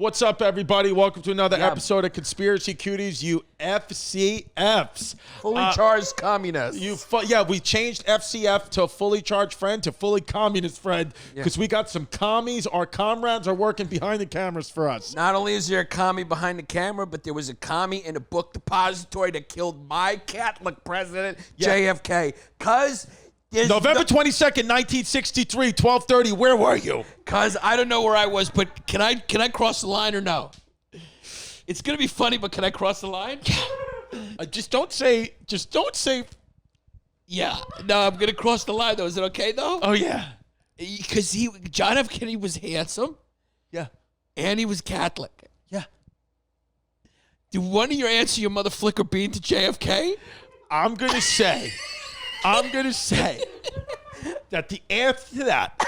what's up, everybody? Welcome to another episode of Conspiracy Cuties, you FCFs. Fully charged communists. We changed FCF to fully charged friend to fully communist friend because we got some commies. Our comrades are working behind the cameras for us. Not only is there a commie behind the camera, but there was a commie in a book depository that killed my Catholic president, JFK. November 22nd, 1963, 12:30. Where were you? Cause I don't know where I was, but can I cross the line or no? It's gonna be funny, but can I cross the line? Just don't say. Yeah. No, I'm gonna cross the line though. Is it okay though? Oh yeah. Because John F. Kennedy was handsome. Yeah. And he was Catholic. Yeah. Did one of your answer your mother flicker bean to JFK? I'm gonna say that the answer to that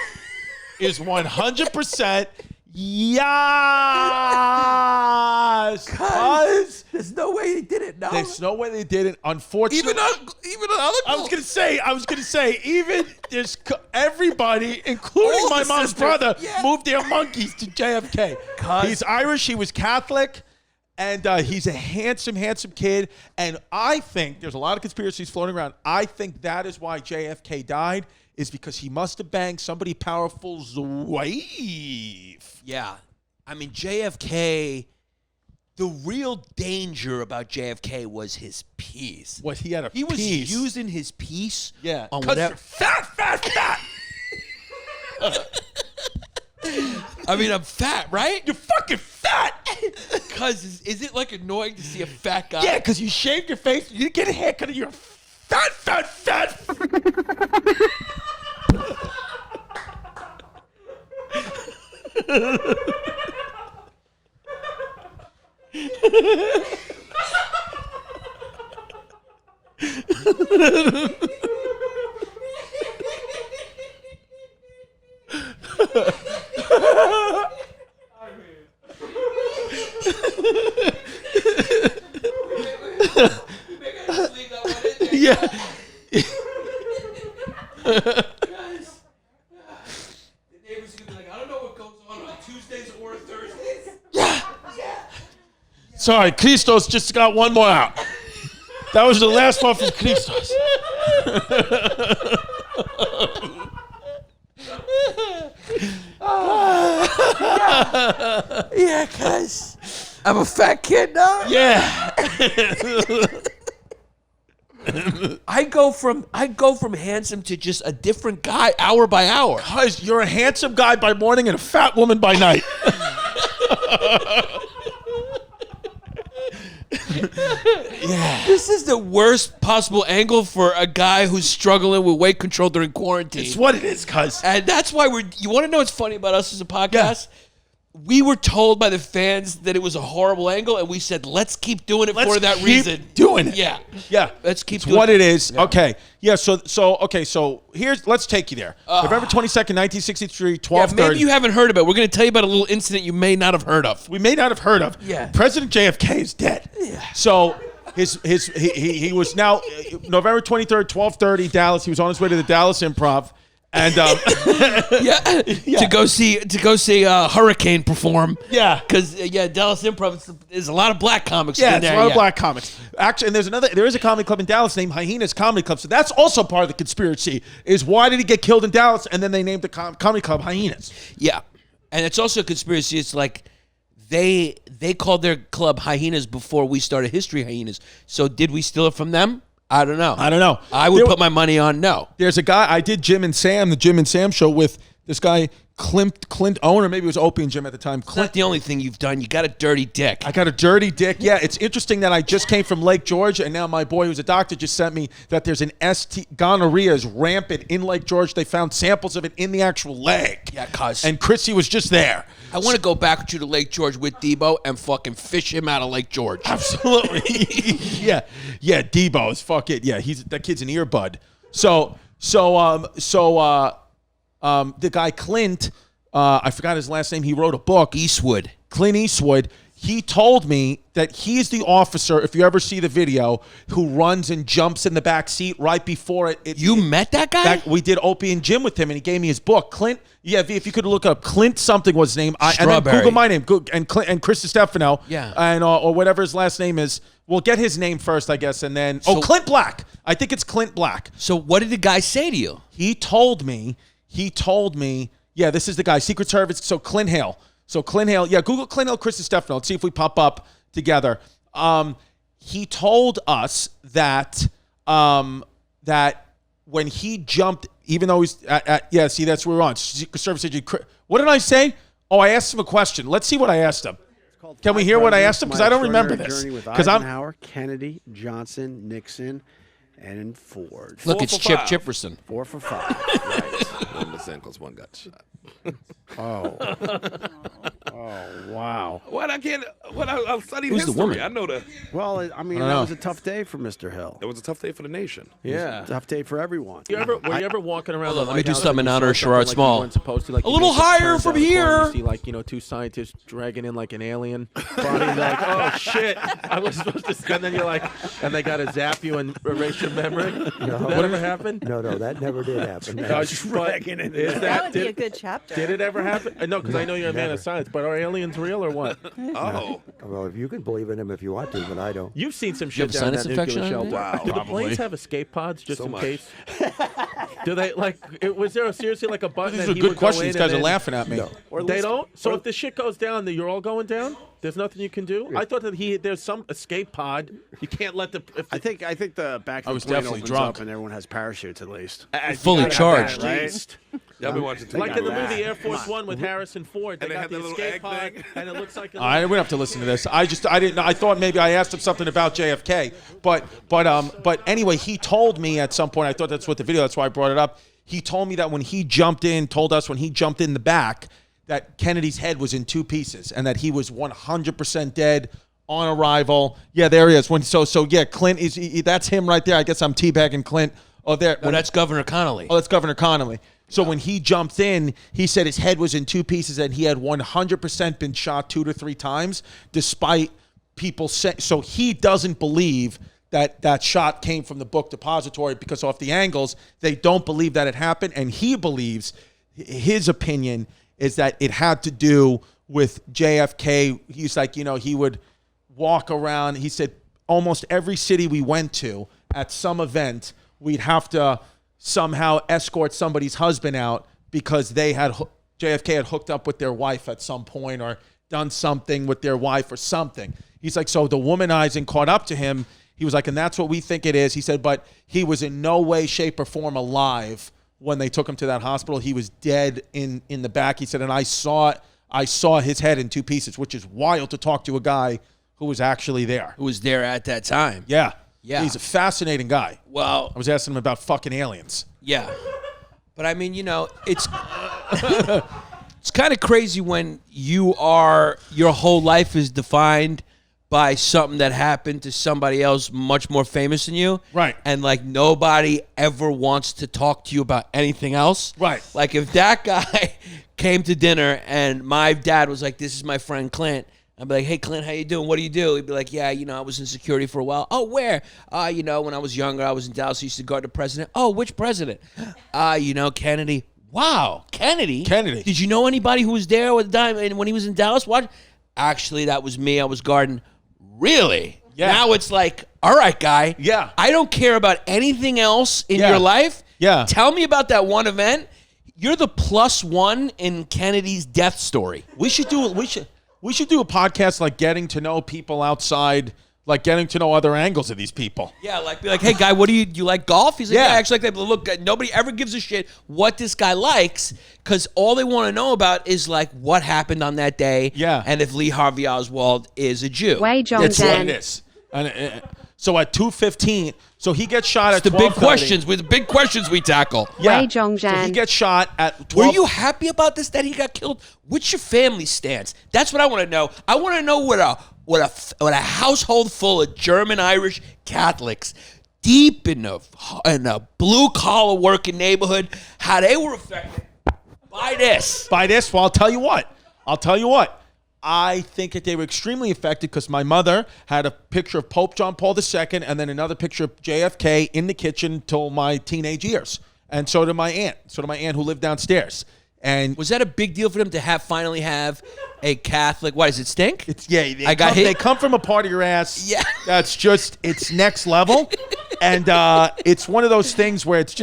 is 100% yes. Cause there's no way they did it. No. There's no way they did it. Unfortunately, even other. I was gonna say even there's everybody, including my mom's brother, moved their monkeys to JFK. He's Irish. He was Catholic. And he's a handsome, handsome kid. And I think there's a lot of conspiracies floating around. I think that is why JFK died, is because he must have banged somebody powerful's wife. Yeah. I mean, JFK, the real danger about JFK was his peace. What, he had a He was piece. using his peace on Because whatever. fat. I mean, I'm fat, right? You're fucking fat. Because is it like annoying to see a fat guy? Yeah, because you shaved your face, you didn't get a haircut, and you're fat. Yeah. Guys, the neighbors are gonna be like, I don't know what goes on Tuesdays or Thursdays. Sorry, Christos just got one more out. That was the last one from Christos. Yeah, cuz I'm a fat kid now. Yeah. I go from handsome to just a different guy hour by hour. Because you're a handsome guy by morning and a fat woman by night. Yeah. This is the worst possible angle for a guy who's struggling with weight control during quarantine. It's what it is, cuz. And that's why you want to know what's funny about us as a podcast? Yeah. We were told by the fans that it was a horrible angle, and we said, let's keep doing it for that reason. Doing it. Yeah. Yeah. Let's keep doing it. It's what it is. Yeah. Okay. Yeah, so let's take you there. November 22nd, 1963, 12:30. Yeah, maybe you haven't heard about it. We're going to tell you about a little incident you may not have heard of. We may not have heard of. Yeah. President JFK is dead. Yeah. So he was now November 23rd, 12:30, Dallas. He was on his way to the Dallas Improv. And to go see Hurricane perform. Yeah, because Dallas Improv is a lot of black comics. Yeah, it's a lot of black comics. Actually, and there is a comedy club in Dallas named Hyenas Comedy Club. So that's also part of the conspiracy. Is why did he get killed in Dallas? And then they named the comedy club Hyenas. Yeah, and it's also a conspiracy. It's like they called their club Hyenas before we started History Hyenas. So did we steal it from them? I don't know. I would put my money on no. There's a guy, I did the Jim and Sam show with this guy, Clint Owen, or maybe it was Opie and Jim at the time. Clint, not the only thing you've done. You got a dirty dick. I got a dirty dick. Yeah, it's interesting that I just came from Lake George, and now my boy who's a doctor just sent me that there's an gonorrhea is rampant in Lake George. They found samples of it in the actual leg. Yeah, cuz. And Chrissy was just there. I want to go back with you to Lake George with Debo and fucking fish him out of Lake George. Absolutely. Yeah, Debo is fucking, that kid's an earbud. So the guy Clint, I forgot his last name. He wrote a book. Eastwood. Clint Eastwood. He told me that he's the officer, if you ever see the video, who runs and jumps in the back seat right before it. You met that guy? We did Opie and Jim with him, and he gave me his book. Clint, if you could look up Clint something was his name. And then Google my name, and Chris Distefano, and or whatever his last name is. We'll get his name first, I guess, and then... Clint Black. I think it's Clint Black. So what did the guy say to you? He told me, this is the guy, Secret Service, so Clint Hill. Google Clint Hill, Chris Distefano. Let's see if we pop up together. He told us that that when he jumped, even though he's see, that's where we're on. Secret Service agent. What did I say? Oh, I asked him a question. Let's see what I asked him. Can we hear what I asked him? Because I don't remember this. Because Eisenhower, Kennedy, Johnson, Nixon, and Ford. Look, it's Chip Chipperson. 4 for 5. Right. 1% because one got shot. Oh, wow. I'll study Who's history. the woman? I know that. Well, I mean, that was a tough day for Mr. Hill. It was a tough day for the nation. Yeah. Tough day for everyone. Were you ever walking around? Let me do something in honor of Sherrod Small. A little higher from here. You see, two scientists dragging in an alien body. And like, oh shit, I was supposed to. And then you're like, and they got to zap you and erase your memory. No. Did that ever happen? No, that never did happen. Dragging it in. That would be a good chapter. Did it ever happen? No, because I know you're a man of science. But are aliens real or what? Oh. Well, if you can believe in them if you want to, but I don't. You've seen some You have shit down sinus that nuclear infection on shelter. Wow. Do the Probably. planes have escape pods just So in much. case? Do they was there seriously a button? These that are he good would go questions. in These guys and are then- laughing at me. No. Or they don't. So if the shit goes down, then you're all going down. There's nothing you can do. I thought that there's some escape pod. You can't let the. I think the back of was the plane definitely opens drunk. up and everyone has parachutes at least. Fully charged. Right? Y'all been watching Like in the that. movie Air Force One with Harrison Ford, they And they got had the the little escape egg pod, thing. and it looks like. I didn't have to listen to this. I didn't know. I thought maybe I asked him something about JFK, but anyway, he told me at some point. I thought that's what the video. That's why I brought it up. He told me that when he jumped in, the back, that Kennedy's head was in 2 pieces and that he was 100% dead on arrival. Yeah, there he is. Clint is. That's him right there. I guess I'm teabagging Clint. Oh, there. No, that's Governor Connolly. Oh, that's Governor Connolly. So when he jumped in, he said his head was in 2 pieces and he had 100% been shot 2 to 3 times, despite people saying. So he doesn't believe that shot came from the book Depository because off the angles, they don't believe that it happened. And he believes, his opinion is that it had to do with JFK. He's like, he would walk around. He said almost every city we went to at some event, we'd have to somehow escort somebody's husband out because JFK had hooked up with their wife at some point or done something with their wife or something. He's like, so the womanizing caught up to him. He was like, and that's what we think it is. He said, but he was in no way, shape, or form alive when they took him to that hospital. He was dead in the back. He said, and I saw his head in 2 pieces, which is wild to talk to a guy who was actually there. Who was there at that time. Yeah. Yeah. He's a fascinating guy. Well, I was asking him about fucking aliens. yeah. But I mean, it's it's kind of crazy when your whole life is defined by something that happened to somebody else much more famous than you. Right. And nobody ever wants to talk to you about anything else. Right. Like if that guy came to dinner and my dad was like, this is my friend Clint. I'd be like, hey, Clint, how you doing? What do you do? He'd be like, yeah, I was in security for a while. Oh, where? When I was younger, I was in Dallas. I used to guard the president. Oh, which president? Kennedy. Wow, Kennedy? Kennedy. Did you know anybody who was there at the time when he was in Dallas? What? Actually, that was me. I was guarding. Really? Yeah. Now it's like, all right, guy. Yeah. I don't care about anything else in Yeah. your life. Yeah. Tell me about that one event. You're the +1 in Kennedy's death story. We should do a podcast like getting to know people outside, like getting to know other angles of these people. Yeah, be like, hey, guy, do you like golf? He's like, Yeah. yeah, I actually like that. But look, nobody ever gives a shit what this guy likes because all they want to know about is what happened on that day. Yeah. And if Lee Harvey Oswald is a Jew. Way John That's what Dan. it is. And, so at 2:15, so he gets shot at The 12:30. big questions, with the big questions we tackle. Yeah. Wei Zhongzhan. So he gets shot at 12. Were you happy about this, that he got killed? What's your family stance? That's what I want to know. I want to know what a household full of German-Irish Catholics deep in a blue-collar working neighborhood, how they were affected by this. By this? Well, I'll tell you what. I think that they were extremely affected because my mother had a picture of Pope John Paul II and then another picture of JFK in the kitchen till my teenage years. And so did my aunt. So did my aunt who lived downstairs. And Was that a big deal for them to finally have a Catholic? What does it stink? They come from a part of your ass. Yeah. That's just, it's next level. And it's one of those things where it's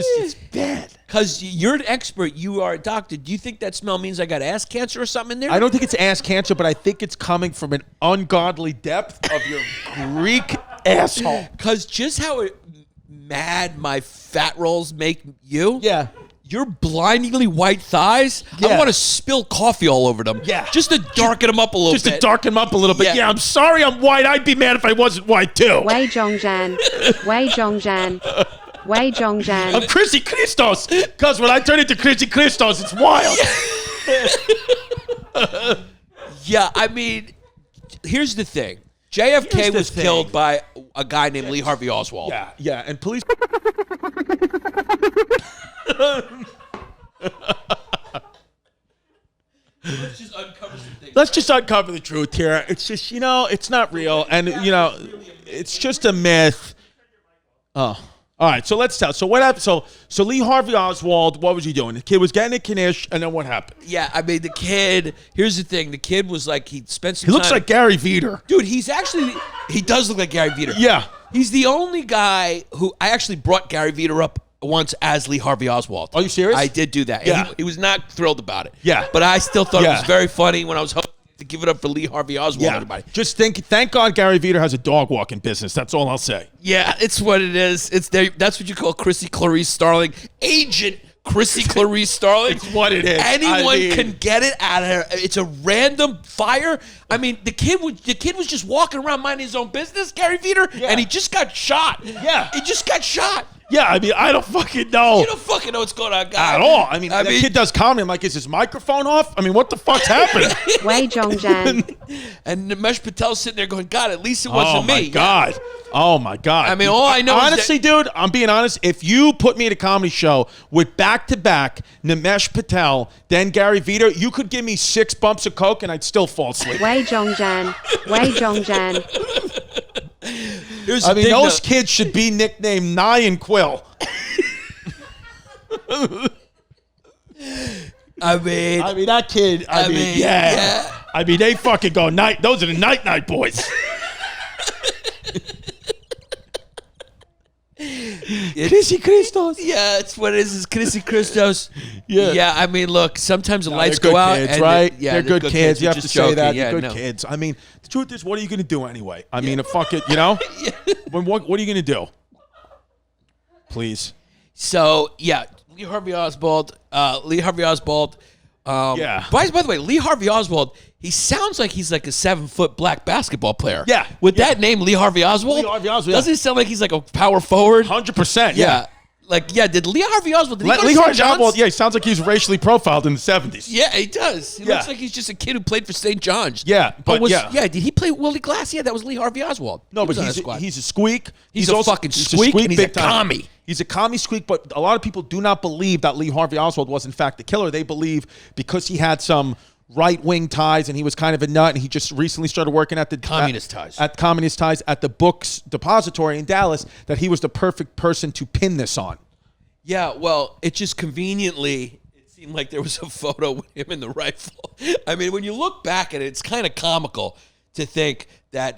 bad. Because you're an expert, you are a doctor. Do you think that smell means I got ass cancer or something in there? I don't think it's ass cancer, but I think it's coming from an ungodly depth of your Greek asshole. Because just how mad my fat rolls make you. Yeah. Your blindingly white thighs, Yeah. I want to spill coffee all over them. Yeah. Just to darken them up a little bit. Just to darken them up a little bit. Yeah. Yeah, I'm sorry I'm white. I'd be mad if I wasn't white, too. Wei Zhongzhan. Wei Zhongzhan. Wei Zhongzhan. I'm Chrissy Christos. Because when I turn into Chrissy Christos, it's wild. Yeah, I mean, here's the thing. JFK Here's the was thing. killed by a guy named Lee Harvey Oswald. Yeah, and police... Let's just uncover some things. Let's just uncover the truth here. It's just, it's not real. And, it's just a myth. Oh. All right, so let's tell. So what happened? So Lee Harvey Oswald, what was he doing? The kid was getting a knish, and then what happened? Yeah, I mean, the kid, here's the thing. The kid was like, he spent some He looks time. like Gary Veter. Dude, he does look like Gary Veter. Yeah. He's the only guy who, I actually brought Gary Veter up once as Lee Harvey Oswald. Are you serious? I did do that. Yeah. And he was not thrilled about it. Yeah. But I still thought it Yeah. was very funny when I was hoping to give it up for Lee Harvey Oswald. Yeah. Everybody. Just thank God Gary Veter has a dog walking business. That's all I'll say. Yeah, it's what it is. It's there. That's what you call Chrissy Clarice Starling. Agent Chrissy Clarice Starling. It's what it is. Anyone can get it out of her. It's a random fire. I mean, the kid was just walking around minding his own business, Gary Veter, and he just got shot. Yeah. He just got shot. Yeah, I mean, I don't fucking know. You don't fucking know what's going on, guy. At all. I mean, that kid does comedy. I'm like, is his microphone off? I mean, what the fuck's happening? Wei Zhongzhan. And Nimesh Patel's sitting there going, God, at least it wasn't me. Oh, my God. Oh, my God. I mean, all I know honestly, is that, dude, I'm being honest. If you put me at a comedy show with back-to-back Nimesh Patel, then Gary Veter, you could give me 6 bumps of coke and I'd still fall asleep. Wei Zhongzhan. Wei Zhongzhan. here's the I mean, thing, those though. kids should be nicknamed Nye and Quill. I mean, that kid, I mean, yeah. I mean, they fucking go night. Those are the night boys. Chrissy Christos. Yeah, it's what it is. It's Chrissy Christos. Yeah. Yeah, I mean, look, sometimes the lights They're go good out. kids, and right? they're They're good kids. You You're have to just say joking. that. Yeah, They're good no. kids. I mean, the truth is, what are you going to do anyway? I mean, fuck it, you know? What are you going to do? Please. So, yeah, Lee Harvey Oswald. Yeah. By the way, Lee Harvey Oswald, he sounds like he's like a 7-foot black basketball player. Yeah. With that name, Lee Harvey Oswald? Lee Harvey Oswald, yeah. Doesn't it sound like he's like a power forward? 100%. Yeah. Like, yeah, did Lee Harvey Oswald, did he go to Lee St. Harvey John's? Oswald, yeah, he sounds like he's racially profiled in the 70s. Yeah, he does. He Yeah. looks like he's just a kid who played for St. John's. Yeah, but yeah. Yeah, did he play Willie Glass? Yeah, that was Lee Harvey Oswald. No, He but was on the squad. he's a squeak. He's a fucking squeak, and he's a big time. commie. He's a commie squeak, but a lot of people do not believe that Lee Harvey Oswald was in fact the killer. They believe because he had some right-wing ties and he was kind of a nut and he just recently started working at the Communist ties. At communist ties at the Books Depository in Dallas, that he was the perfect person to pin this on. Yeah, well, it just conveniently, it seemed like there was a photo with him in the rifle. I mean, when you look back at it, it's kind of comical to think that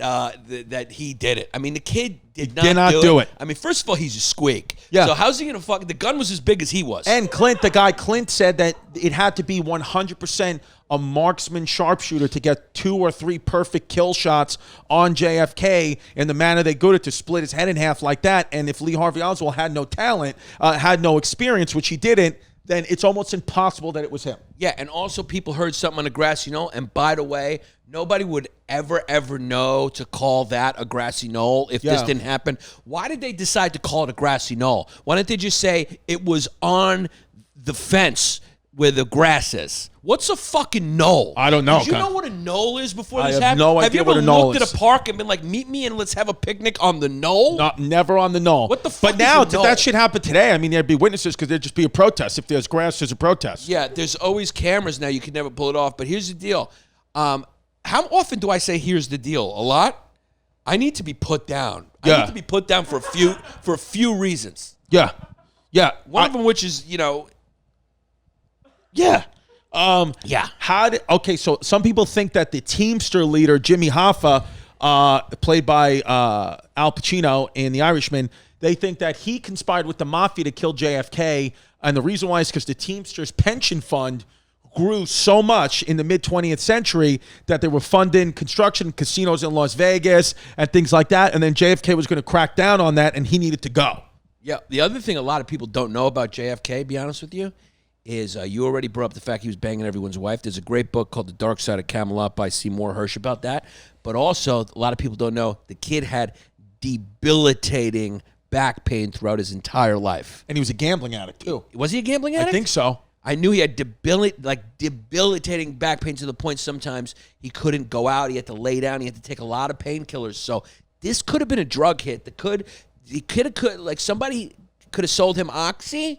that he did it. I mean, the kid did not do it. I mean, first of all, he's a squeak. Yeah. So how's he going to fuck? The gun was as big as he was. And Clint said that it had to be 100% a marksman sharpshooter to get 2 or 3 perfect kill shots on JFK in the manner they good at to split his head in half like that. And if Lee Harvey Oswald had no talent, had no experience, which he didn't, then it's almost impossible that it was him. Yeah, and also people heard something on a grassy knoll. And by the way, nobody would ever know to call that a grassy knoll if this didn't happen. Why did they decide to call it a grassy knoll? Why didn't they just say it was on the fence where the grass is? What's a fucking knoll? I don't know. Did you know what a knoll is before I this have happened? no idea what a knoll looked is. at a park and been like, meet me and let's have a picnic on the knoll? Never on the knoll. What the fuck But now, is a knoll? if that shit happened today, I mean, there'd be witnesses because there'd just be a protest. If there's grass, there's a protest. Yeah, there's always cameras now. You can never pull it off. But here's the deal. how often do I say here's the deal? A lot. I need to be put down. Yeah. I need to be put down for a few reasons. Yeah. Yeah. One of them, which is Yeah. Yeah. Okay, so some people think that the Teamster leader, Jimmy Hoffa, played by Al Pacino in The Irishman, they think that he conspired with the mafia to kill JFK. And the reason why is because the Teamsters pension fund grew so much in the mid-20th century that they were funding construction casinos in Las Vegas and things like that. And then JFK was going to crack down on that, and he needed to go. Yeah. The other thing a lot of people don't know about JFK, to be honest with you, is you already brought up the fact he was banging everyone's wife. There's a great book called The Dark Side of Camelot by Seymour Hersh about that. But also, a lot of people don't know, the kid had debilitating back pain throughout his entire life. And he was a gambling addict, too. Was he a gambling addict? I think so. I knew he had debilitating back pain to the point sometimes he couldn't go out. He had to lay down. He had to take a lot of painkillers. So this could have been a drug hit. Somebody could have sold him Oxy.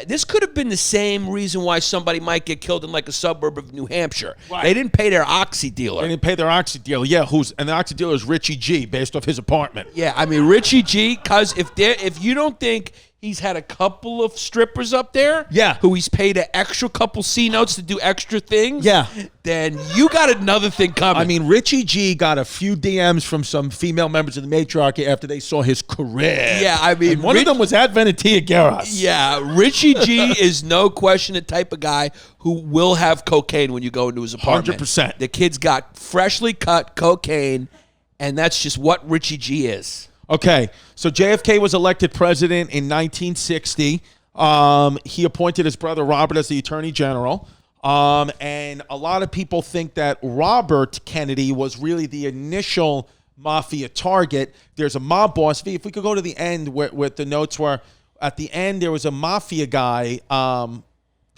This could have been the same reason why somebody might get killed in like a suburb of New Hampshire. Right. They didn't pay their Oxy dealer. They didn't pay their Oxy dealer. Yeah, and the Oxy dealer is Richie G, based off his apartment. Yeah, I mean, Richie G, because if you don't think he's had a couple of strippers up there, yeah, who he's paid an extra couple C notes to do extra things, yeah, then you got another thing coming. I mean, Richie G got a few DMs from some female members of the matriarchy after they saw his career. Yeah, I mean, and one of them was at Venetia Garros. Yeah, Richie G is no question the type of guy who will have cocaine when you go into his apartment. 100%. The kid's got freshly cut cocaine, and that's just what Richie G is. Okay, so JFK was elected president in 1960. He appointed his brother Robert as the attorney general. And a lot of people think that Robert Kennedy was really the initial mafia target. There's a mob boss. If we could go to the end where the notes were, at the end there was a mafia guy I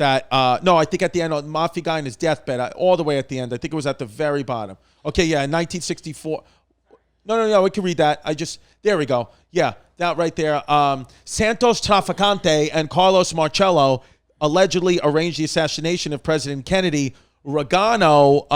think at the end, a mafia guy in his deathbed, all the way at the end. I think it was at the very bottom. Okay, yeah, in 1964. No, we can read that. There we go. Yeah, that right there. Santos Trafficante and Carlos Marcello allegedly arranged the assassination of President Kennedy. Regano,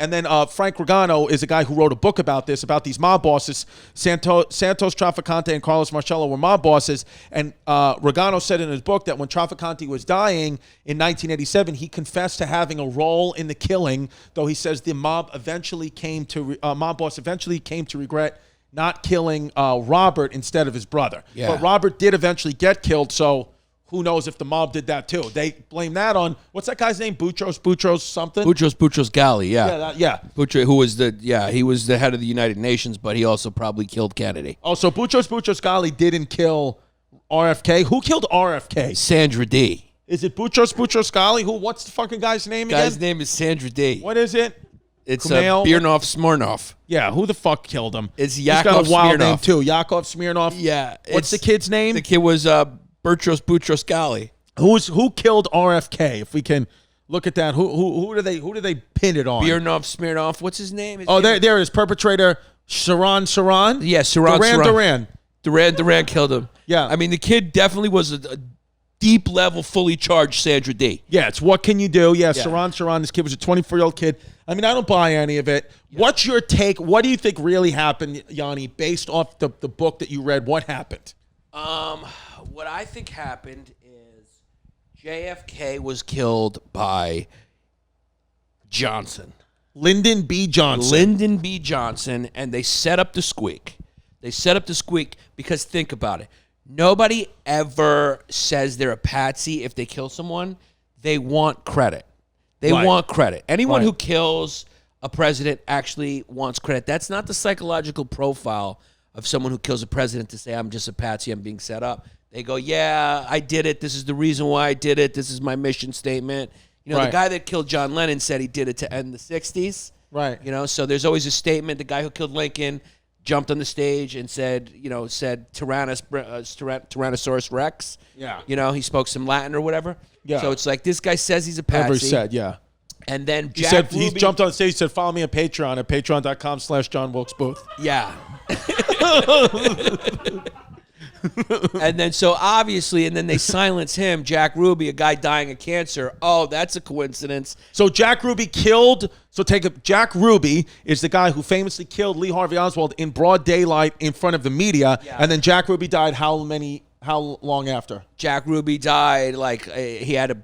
and then Frank Regano is a guy who wrote a book about these mob bosses. Santos Trafficante and Carlos Marcello were mob bosses, and Regano said in his book that when Trafficante was dying in 1987, he confessed to having a role in the killing, though he says the mob boss eventually came to regret not killing Robert instead of his brother. Yeah. But Robert did eventually get killed, so who knows if the mob did that too? They blame that on, what's that guy's name? Boutros something? Boutros Ghali, yeah. Yeah. Boutros, who was he was the head of the United Nations, but he also probably killed Kennedy. Oh, so Boutros Ghali didn't kill RFK? Who killed RFK? Sandra D. Is it Boutros Ghali? What's the fucking guy's name again? Guy's name is Sandra D. What is it? It's Birnov Smirnov. Yeah, who the fuck killed him? It's He's got a wild Smirnov. name too. Yakov Smirnov? Yeah. What's the kid's name? The kid was Boutros Ghali. Who killed RFK? If we can look at that, who do they pin it on? Birnov Smirnov. What's his name? There it is. Perpetrator Saran. Yeah, Saran. Duran killed him. Yeah. I mean, the kid definitely was a deep level, fully charged Sandra D. Yeah, it's what can you do? Yeah, Saran. This kid was a 24-year-old kid. I mean, I don't buy any of it. Yeah. What's your take? What do you think really happened, Yanni, based off the book that you read? What happened? What I think happened is JFK was killed by Johnson. Lyndon B. Johnson, and they set up the squeak. Because think about it. Nobody ever says they're a patsy if they kill someone. They want credit. Anyone who kills a president actually wants credit. That's not the psychological profile of someone who kills a president to say, I'm just a patsy, I'm being set up. They go, yeah, I did it. This is the reason why I did it. This is my mission statement. The guy that killed John Lennon said he did it to end the 60s. Right. So there's always a statement. The guy who killed Lincoln jumped on the stage and said Tyrannosaurus Rex. Yeah. He spoke some Latin or whatever. Yeah. So it's like this guy says he's a patsy. Never said, yeah. And then He jumped on stage, said, follow me on Patreon at patreon.com/John Wilkes Booth. Yeah. And then so obviously, and then they silence him, Jack Ruby, a guy dying of cancer. Oh, that's a coincidence. So Jack Ruby killed. So Jack Ruby is the guy who famously killed Lee Harvey Oswald in broad daylight in front of the media. Yeah. And then Jack Ruby died how long after? Jack Ruby died, like he had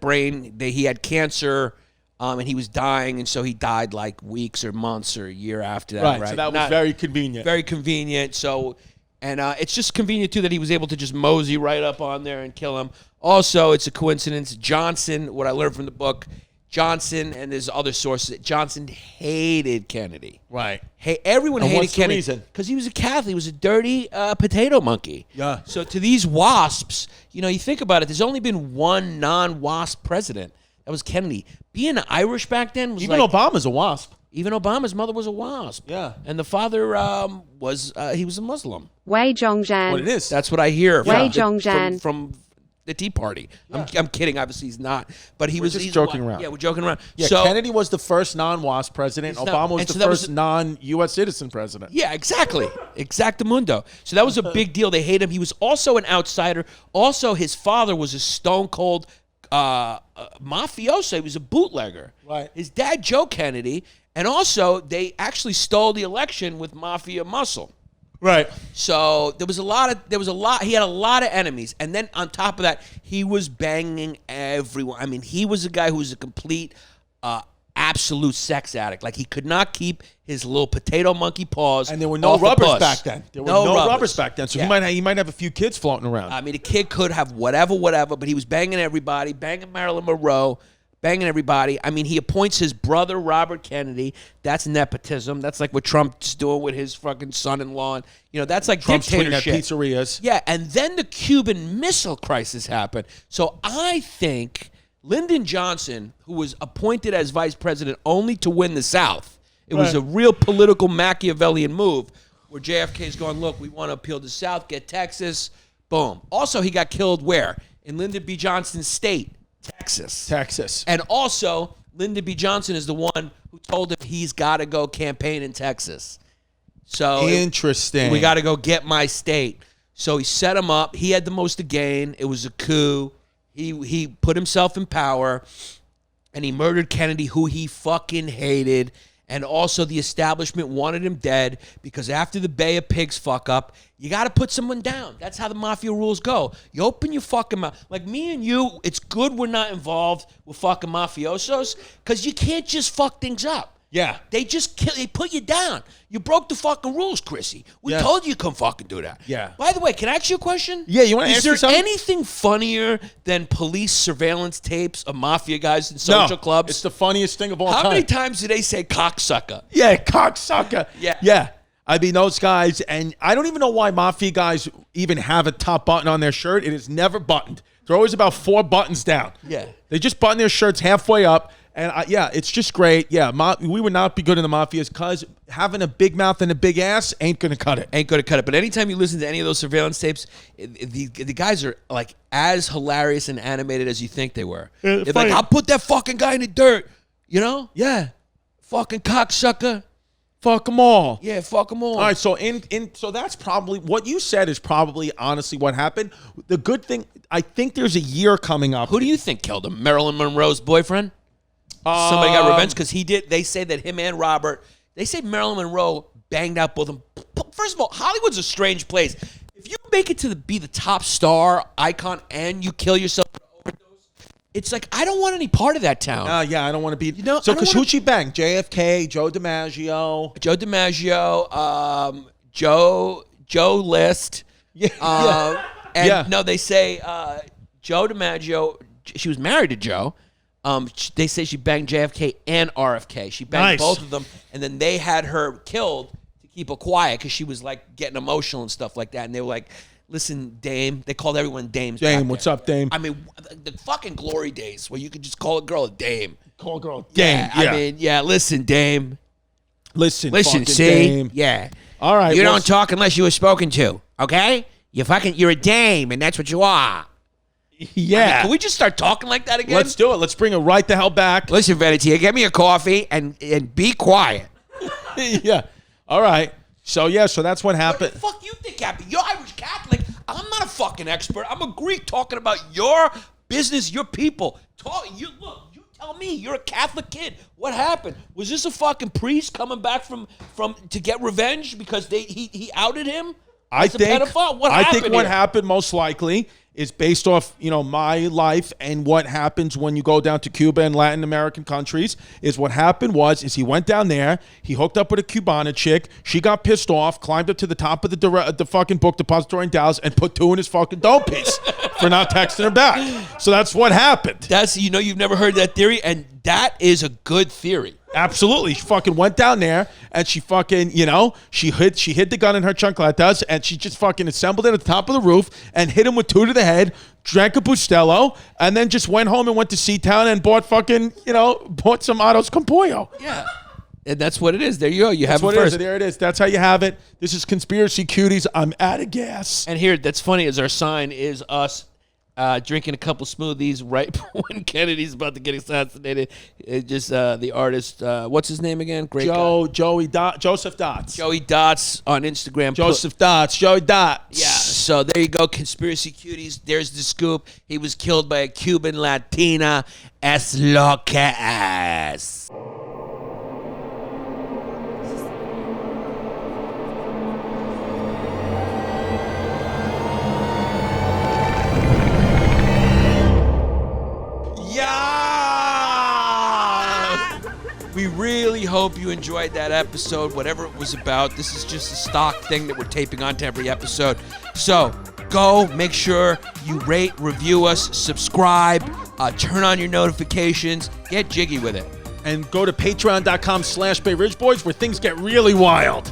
he had cancer, and he was dying, and so he died like weeks or months or a year after that. Right. So that was very convenient. Very convenient. So, and it's just convenient too that he was able to just mosey right up on there and kill him. Also, it's a coincidence. Johnson, what I learned from the book, Johnson, and there's other sources, Johnson hated Kennedy. Right. Hey, everyone and hated what's Kennedy because he was a Catholic. He was a dirty potato monkey. Yeah. So to these WASPs, you think about it. There's only been one non-WASP president. That was Kennedy. Being Irish back then was even Obama's a WASP. Even Obama's mother was a WASP. Yeah. And the father was a Muslim. Wei Zhongzhan. What it is? That's what I hear. Wei Zhongzhan. From the Tea Party. Yeah. I'm kidding. Obviously, he's not. But he's joking around. Yeah, we're joking around. Yeah, so, Kennedy was the first non-WASP president. Obama was the first non-U.S. citizen president. Yeah, exactly. Exactamundo. So that was a big deal. They hate him. He was also an outsider. Also, his father was a stone-cold mafioso. He was a bootlegger. Right. His dad, Joe Kennedy. And also, they actually stole the election with mafia muscle. Right. So he had a lot of enemies. And then on top of that, he was banging everyone. I mean, he was a guy who was a complete, absolute sex addict. Like, he could not keep his little potato monkey paws. And there were no rubbers back then. There were no rubbers back then. So yeah. he might have a few kids floating around. I mean, a kid could have whatever, but he was banging everybody, banging Marilyn Monroe, banging everybody. I mean, he appoints his brother, Robert Kennedy. That's nepotism. That's like what Trump's doing with his fucking son-in-law. That's like Trump's dictatorship. At pizzerias. Yeah, and then the Cuban Missile Crisis happened. So I think Lyndon Johnson, who was appointed as vice president only to win the South, it was a real political Machiavellian move where JFK's going, look, we want to appeal to the South, get Texas, boom. Also, he got killed where? In Lyndon B. Johnson's state. Texas. And also, Lyndon B. Johnson is the one who told him he's got to go campaign in Texas. So interesting. We got to go get my state. So he set him up. He had the most to gain. It was a coup. He put himself in power, and he murdered Kennedy, who he fucking hated. And also the establishment wanted him dead because after the Bay of Pigs fuck up, you got to put someone down. That's how the mafia rules go. You open your fucking mouth. Like me and you, it's good we're not involved with fucking mafiosos because you can't just fuck things up. Yeah. They just they put you down. You broke the fucking rules, Chrissy. We told you couldn't fucking do that. Yeah. By the way, can I ask you a question? Yeah, you want to answer something? something? Is there anything funnier than police surveillance tapes of mafia guys in social clubs? It's the funniest thing of all time. How many times do they say cocksucker? Yeah, cocksucker. Yeah. Yeah. I mean, those guys, and I don't even know why mafia guys even have a top button on their shirt. It is never buttoned. They're always about 4 buttons down. Yeah. They just button their shirts halfway up. And it's just great. Yeah, we would not be good in the mafias because having a big mouth and a big ass ain't going to cut it. But anytime you listen to any of those surveillance tapes, the guys are like as hilarious and animated as you think they were. They're like, I'll put that fucking guy in the dirt. You know? Yeah. Fucking cocksucker. Fuck them all. Yeah, fuck them all. All right, so so that's probably what you said is probably honestly what happened. The good thing, I think there's a year coming up. Who do you think killed him? Marilyn Monroe's boyfriend? Somebody got revenge because he did. They say that him and Robert. They say Marilyn Monroe banged out both of them. First of all, Hollywood's a strange place. If you make it to be the top star icon and you kill yourself with an overdose, it's like I don't want any part of that town. Yeah, I don't want to be. So because who'd she bang? JFK, Joe DiMaggio, Joe List. Yeah. No, they say Joe DiMaggio. She was married to Joe. They say she banged JFK and RFK. She banged both of them, and then they had her killed to keep her quiet because she was like getting emotional and stuff like that. And they were like, "Listen, Dame." They called everyone Dames. Dame, what's up, Dame? I mean, the fucking glory days where you could just call a girl a Dame. Call a girl a Dame. Yeah, I mean, listen, Dame. Listen, see, Dame. Yeah. All right. You don't talk unless you were spoken to. Okay? You're a dame, and that's what you are. Yeah. I mean, can we just start talking like that again? Let's do it. Let's bring it right the hell back. Listen, Venetia, get me a coffee and be quiet. Yeah. All right. So that's what happened. What the fuck you think happened? You're Irish Catholic. I'm not a fucking expert. I'm a Greek talking about your business, your people. You tell me, you're a Catholic kid. What happened? Was this a fucking priest coming back from to get revenge because he outed him? I think what here? happened most likely is based off, my life and what happens when you go down to Cuba and Latin American countries. Is what happened is he went down there, he hooked up with a Cubana chick, she got pissed off, climbed up to the top of the fucking book depository in Dallas and put 2 in his fucking dome piece for not texting her back. So that's what happened. You've never heard that theory, and that is a good theory. Absolutely. She fucking went down there and she fucking, she hid the gun in her chancletas and she just fucking assembled it at the top of the roof and hit him with 2 to the head, drank a Bustelo, and then just went home and went to Seatown and bought fucking, bought some Otto's Compollo. Yeah. And that's what it is. There you go. You have it what first. It is. There it is. That's how you have it. This is Conspiracy Cuties. I'm out of gas. And here, that's funny, is our sign is us drinking a couple smoothies right when Kennedy's about to get assassinated. It just the artist, what's his name again? Great guy. Joseph Dots. Joey Dots on Instagram. Joey Dots. Yeah, so there you go, Conspiracy Cuties. There's the scoop. He was killed by a Cuban Latina. Es lo que es. We really hope you enjoyed that episode, whatever it was about. This is just a stock thing that we're taping onto every episode. So go, make sure you rate, review us, subscribe, turn on your notifications, get jiggy with it. And go to patreon.com/Bay Ridge Boys where things get really wild.